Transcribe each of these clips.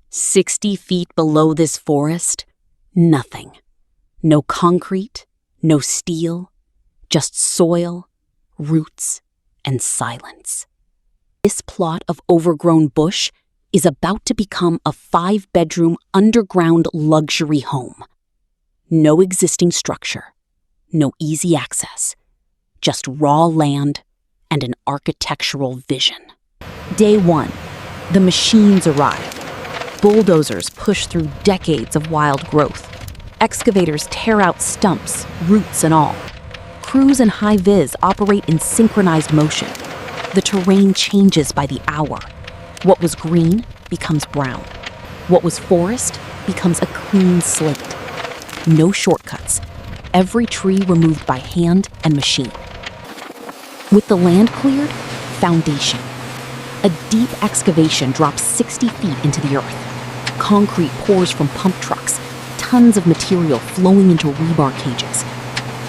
60 feet below this forest, nothing. No concrete, no steel, just soil, roots, and silence. This plot of overgrown bush is about to become a 5-bedroom underground luxury home. No existing structure, no easy access, just raw land and an architectural vision. Day 1, the machines arrive. Bulldozers push through decades of wild growth. Excavators tear out stumps, roots and all. Crews in high-vis operate in synchronized motion. The terrain changes by the hour. What was green becomes brown. What was forest becomes a clean slate. No shortcuts. Every tree removed by hand and machine. With the land cleared, foundation. A deep excavation drops 60 feet into the earth. Concrete pours from pump trucks, tons of material flowing into rebar cages.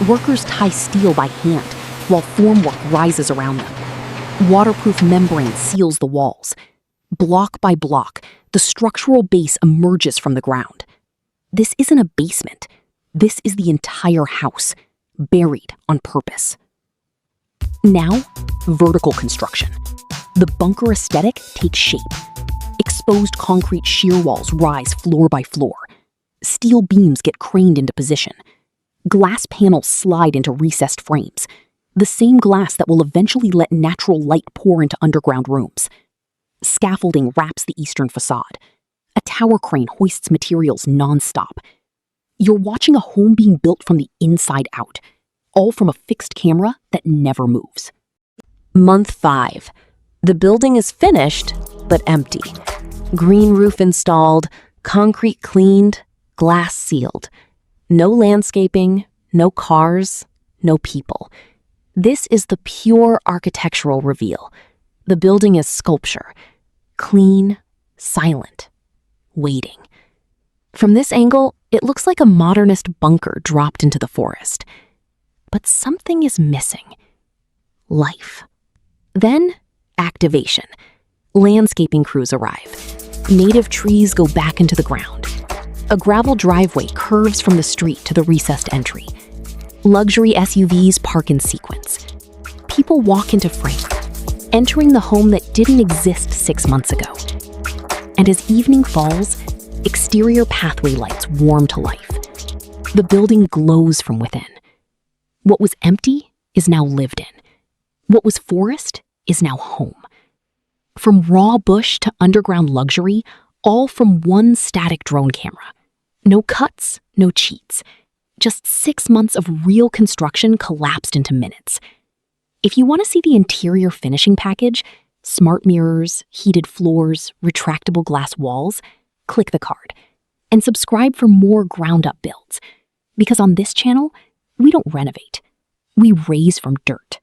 Workers tie steel by hand, while formwork rises around them. Waterproof membrane seals the walls. Block by block, the structural base emerges from the ground. This isn't a basement. This is the entire house, buried on purpose. Now, vertical construction. The bunker aesthetic takes shape. Exposed concrete shear walls rise floor by floor. Steel beams get craned into position. Glass panels slide into recessed frames. The same glass that will eventually let natural light pour into underground rooms. Scaffolding wraps the eastern facade. A tower crane hoists materials non-stop. You're watching a home being built from the inside out, all from a fixed camera that never moves. Month 5. The building is finished, but empty. Green roof installed, concrete cleaned, glass sealed. No landscaping, no cars, no people. This is the pure architectural reveal. The building is sculpture, clean, silent, waiting. From this angle, it looks like a modernist bunker dropped into the forest. But something is missing. Life. Then, activation. Landscaping crews arrive. Native trees go back into the ground. A gravel driveway curves from the street to the recessed entry. Luxury SUVs park in sequence. People walk into frame, entering the home that didn't exist 6 months ago. And as evening falls, exterior pathway lights warm to life. The building glows from within. What was empty is now lived in. What was forest is now home. From raw bush to underground luxury, all from one static drone camera. No cuts, no cheats. Just 6 months of real construction collapsed into minutes. If you want to see the interior finishing package, smart mirrors, heated floors, retractable glass walls, click the card. And subscribe for more ground-up builds. Because on this channel, we don't renovate. We raise from dirt.